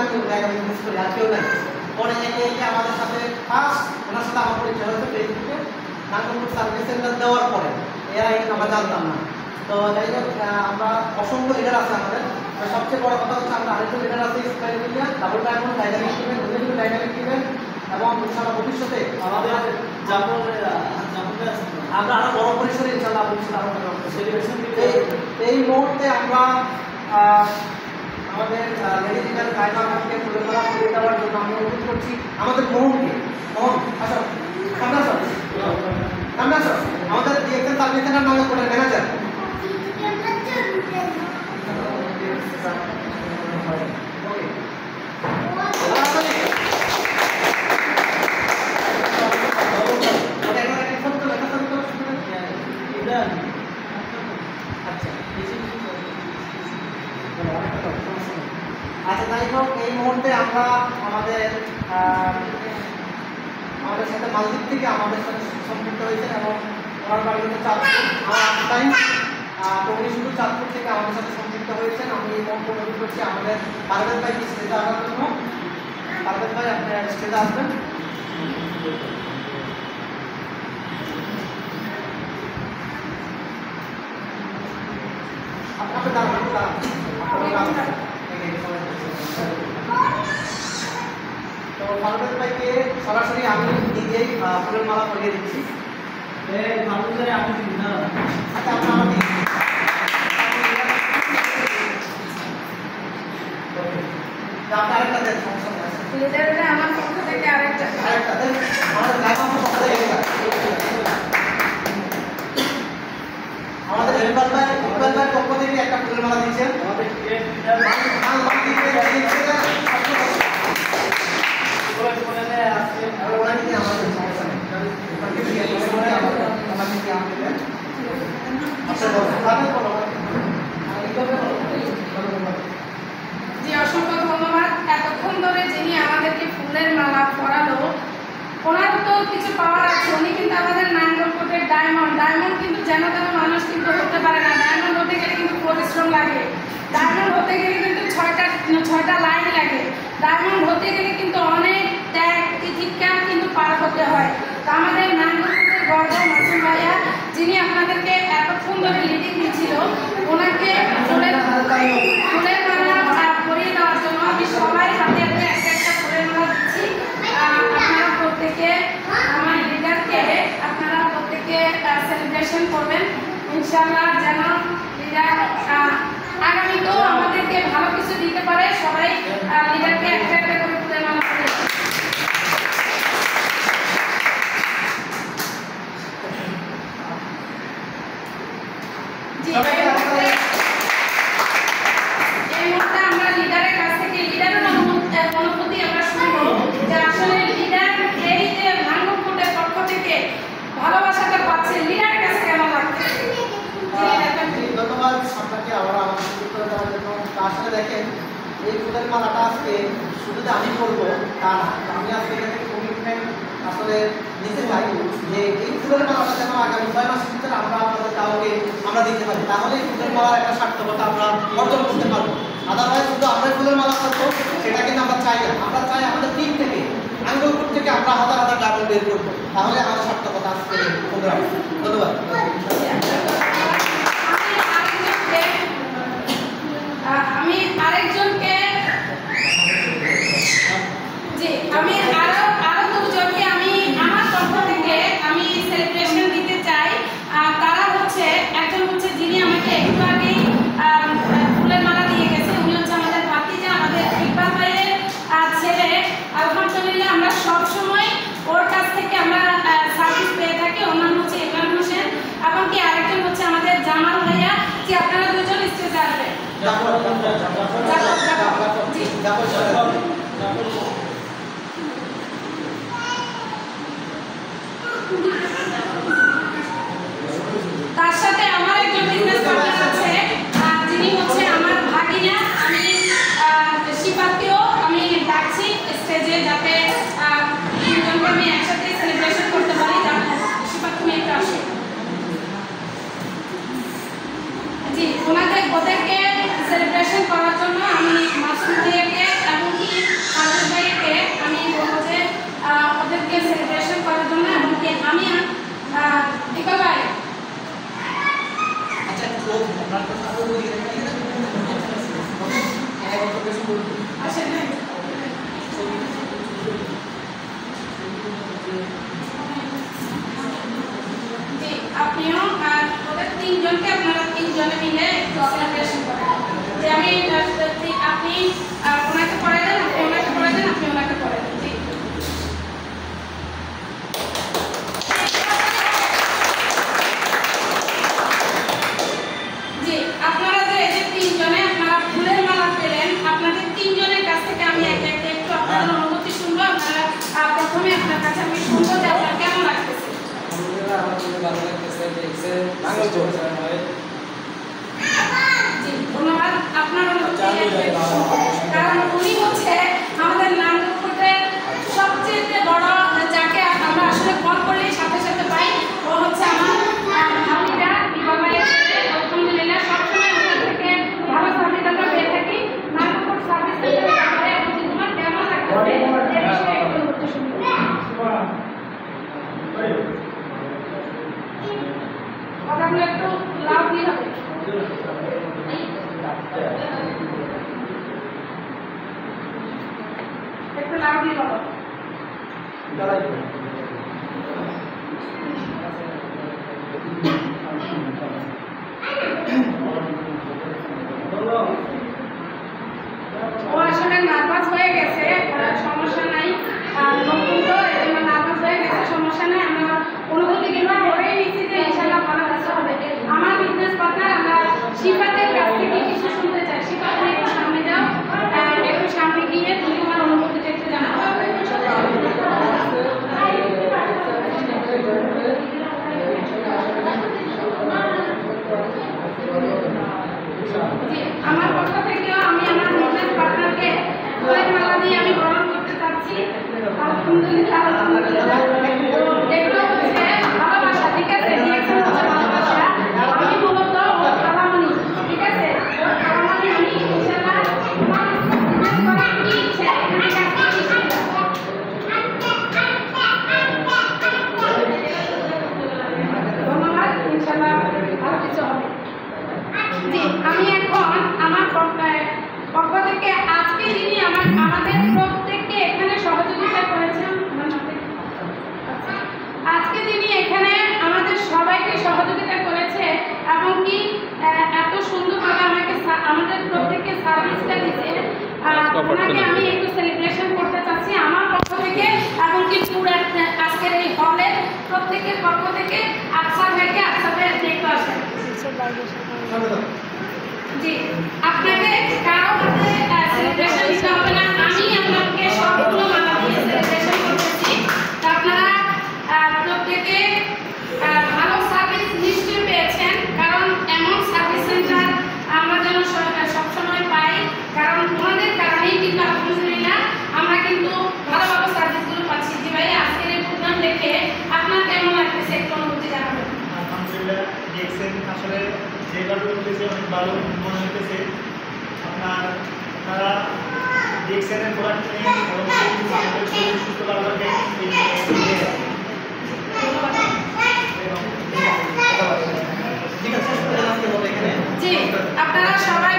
আমি জায়গা বিজনেস করি, আর কেউ নাই। পরে একে একে আমাদের সাথে ফার্স্ট ওনার সাথে আমার পরিচয় হয়েছে ফেসবুকে, নাঙ্গলকোট সার্ভিস সেন্টার দেওয়ার পরে। এর আগে আমরা জানতাম না। তো যাই হোক, আমরা অসংখ্য লিডার আছে আমাদের। সবচেয়ে বড় কথা হচ্ছে আমরা আরেকটা লিডার আছে স্পাইল media, double diamond, dynamic event, বিভিন্ন ডাইনামিক ইভেন্ট, এবং ইনশাআল্লাহ ভবিষ্যতে আমাদের আমরা আরো বড় পরিসরে ইনশাআল্লাহ ভবিষ্যতে আরো এই মুহূর্তে আমরা আমাদের লেডি লিডার কায়দাকে তুলে ধরা করে দেওয়ার জন্য আমি অনুরোধ করছি আমাদের মোহনকে। মোহন আসো, আমরা সব আমাদের ডিএক্সএল সার্ভিস সেন্টার নাঙ্গলকোটের ম্যানেজার। আচ্ছা, যাই হোক, এই মুহূর্তে আমরা আমাদের সাথে মালদ্বীপ থেকে আমাদের সাথে সম্পৃক্ত হয়েছেন এবং ওনার বাড়ি কিন্তু চাঁদপুর, তো উনি শুধু চাঁদপুর থেকে আমাদের সাথে সম্পৃক্ত হয়েছেন। আমি এই মুহূর্তে অনুরোধ করছি আমাদের পারভেজ ভাইকে স্টেজে আসার জন্য। পারভেজ ভাই, আপনি স্টেজে আসবেন। আপনাকে দাঁড়ান। তো পারভেজ ভাইকে সরাসরি আমি নিজেই ফুলের মালা পরিয়ে দিচ্ছি। আচ্ছা, আপনার আমাকে আরেকটা দেন, সমস্যা নেই। আমার পক্ষ থেকে আরেকটা দেন, আমাদের আমাদের ইকবাল ভাই পক্ষ থেকে একটা ফুলের মালা দিচ্ছেন। জি, অসংখ্য ধন্যবাদ। এতক্ষণ ধরে যিনি আমাদেরকে ফুলের মালা পরালো, ওনার তো কিছু পাওয়ার আছে। উনি কিন্তু আমাদের নাঙ্গলকোটের ডায়মন্ড কিন্তু যেন তেন মানুষ কিন্তু হতে পারে না। ডায়মন্ড হতে গেলে কিন্তু পরিশ্রম লাগে। ডায়মন্ড হতে গেলে কিন্তু ছয়টা লাইন লাগে। ডায়মন্ড হতে গেলে কিন্তু অনেক ত্যাগ তিতিক্ষা কিন্তু পার হতে হয়। তো আমাদের নাঙ্গলকোটের গর্ব মাসুম ভাইয়া, যিনি আপনাদেরকে এতক্ষণ ধরে লিডিং দিচ্ছিল, ওনাকে ফুলের মালা পরিয়ে দেওয়ার জন্য আমি সবাই হাতে হাতে একটা ফুলের মালা দিচ্ছি। আপনারা প্রত্যেকে আমার লিডারকে সেলিব্রেশন করবেন ইনশাআল্লাহ, যেন লিডার আগামীতেও আমাদেরকে ভালো কিছু দিতে পারে। সবাই লিডারকে একটা একটা করে ফুলের মালা পরিয়ে এই মুহূর্তে আমরা লিডারের কাছ থেকে লিডারের অনুভূতি আমরা শুনবো যে আসলে লিডার এই যে নাঙ্গলকোটের পক্ষ থেকে ভালোবাসাটা পাচ্ছে, লিডারের কাছে কেমন লাগছে? ধন্যবাদ আপনাকে আমরা আমাদের করে দেওয়ার জন্য। আসলে দেখেন, এই ফুলের মালাটা আজকে শুধু যে আমি করবো তা না, আমি আজকে এখানে কমিটমেন্ট আসলে নিতে চাই যে এই ফুলের মালাটা যেন আগামী 6 মাসের ভিতরে আমরা আমাদের কাউকে আমরা দিতে পারি, তাহলে এই ফুলের মালার একটা সার্থকতা আমরা অর্জন করতে পারবো। আদারওয়াইজ শুধু আমরা ফুলের মালা করবো সেটা কিন্তু আমরা চাই না। আমরা চাই আমাদের টিম থেকে, নাঙ্গলকোট থেকে আমরা হাজার হাজার ডাবল বের করবো, তাহলে আমাদের সার্থকতা আসছে প্রোগ্রাম। ধন্যবাদ। আমি আরেকজনকে আরো দুজনকে আমি আমার পক্ষ থেকে আমি সেলিব্রেশন দিতে চাই। তারা হচ্ছে, একজন হচ্ছে যিনি আমাকে একটু আগেই ফুলের মালা দিয়ে গেছে, উনি হচ্ছে আমাদের ভাতিজা, আমাদের ইকবাল ভাইয়ের ছেলে। আলহামদুলিল্লাহ আমরা সবসময় ওর কাছ থেকে আমরা সার্ভিস পেয়ে থাকি। ওর নাম হচ্ছে ইমরান হোসেন। এমনকি আরেকজন হচ্ছে আমাদের জামাল ভাইয়া। যে আপনারা দুজন স্টেজে আসবেন। তার সাথে আমার একজন বিজনেস পার্টনার আছে, যিনি হচ্ছে আমার ভাগিনা। আমি শিফাতকেও আমি ডাকছি স্টেজে, যাতে দুজনকে আমি একসাথে সেলিব্রেশন করতে পারি। শিফাত, তুমি একটু আসো। জি, ওদেরকে সেলিব্রেশন করার জন্য আমি মাসুম ভাইয়াকে এমনকি আসেন না। জি, আপনিও আর ওদের তিনজনকে আপনারা তিনজনে মিলে একটু সেলিব্রেশন করেন। যে আমি আপনি ওনাকে করে দেন, আপনি ওনাকে করে দেন, আপনি ওনাকে করে দেন। জি। জি, আপনারা যে এই যে তিনজনে আপনারা ফুলের মালা পেলেন, আপনাদের তিনজনের কাছ থেকে আমি একে একে একটু আপনাদের অনুভূতি শুনবো। আপনারা প্রথমে আপনার কাছে আমি শুনবো যে আপনার কেমন লাগতেছে। ভালো লাগতেছে, দেখছে জি, ধন্যবাদ। আপনার অনুভূতি কারণ উনি হচ্ছে আমাদের নাঙ্গলকোটের সবচেয়ে বড়, যাকে আমরা আসলে কল করলেই সাথে সাথে পাই, ও হচ্ছে আমার ভাবিটা বিবাহের সাথে। আলহামদুলিল্লাহ সবসময় ওখান থেকে ভালো সার্ভিস আমরা পেয়ে থাকি। নাঙ্গলকোট সার্ভিস সেন্টারে তোমার কেমন লাগতেছে এই বিষয়ে একটু অনুভূতি শুনবো। কথাগুলো একটু লাউডলি হবে। একটু লাউডলি বলো। ও আসলে নার্ভাস হয়ে গেছে, সমস্যা নাই, নতুন তো এই জন্য নার্ভাস হয়ে গেছে, সমস্যা নাই। আমরা অনুভূতিগুলো ধরেই নিচ্ছি যে ইনশাল্লাহ ভালো কিছু হবে। আমার বিজনেস পার্টনার আমরা শিফাতের কাছ থেকে কিছু শুনতে চাই। শিফা, তুমি একটু সামনে যাও, একটু সামনে গিয়ে তুমি তোমার অনুভূতিটা একটু জানাও। জি, আমার পক্ষ থেকেও আমি আমার বিজনেস পার্টনারকে ফুলের মালা দিয়ে আমি গ্রহণ করতে চাচ্ছি। আলহামদুলিল্লাহ, আলহামদুলিল্লাহ। এগুলো হচ্ছে ভালোবাসা, ঠিক আছে? রিঅ্যাকশন হচ্ছে ভালোবাসা। আমি মূলত ওর খালামণি, ঠিক আছে? ওর খালামণি আমি ইনশাআল্লাহ আমার বিজনেস করার কি ইচ্ছা, এখানে কাজ করতে ইচ্ছা। ধন্যবাদ, ইনশাআল্লাহ ভালো কিছু হবে। জি, আমি এখন আমার পক্ষ থেকে আজকে যিনি আমাদের প্রত্যেককে এখানে সহযোগিতা করেছেন, আজকে যিনি এখানে আমাদের সবাইকে সহযোগিতা করেছে এবং কি এত সুন্দরভাবে আমাদের প্রত্যেককে সার্ভিসটা দিচ্ছে, ওনাকে আমি একটু সেলিব্রেশন করতে চাচ্ছি আমার পক্ষ থেকে এবং কি পুরো আজকের এই হলের প্রত্যেকের পক্ষ থেকে। আকসার ভাইকে, আকসার ভাই আপনি একটু আসেন। জি, আপনাকে কারো হাতে সেলিব্রেশন দিতে হবে না, আমি আপনাকে সবগুলো মালা দিয়ে সেলিব্রেশন করতেছি। তো আপনারা প্রত্যেকে ভালো সার্ভিস নিশ্চয়ই পেয়েছেন, কারণ এমন সার্ভিস সেন্টার আমরা যেন সবসময় পাই, কারণ ওনাদের কারণেই কিন্তু আলহামদুলিল্লাহ আমরা কিন্তু ভালো ভালো সার্ভিসগুলো পাচ্ছি। জি ভাই, আজকের এই প্রোগ্রাম দেখে আপনার কেমন লাগতেছে একটু অনুভূতি জানাবেন। আলহামদুলিল্লাহ, দেখছেন আসলে যেভাবে উঠতেছে অনেক ভালো মনে হইতেছে। আপনারা দেখছেন প্রোডাক্ট নিয়ে সুস্থ বাড়বে। জি, আপনারা সবাই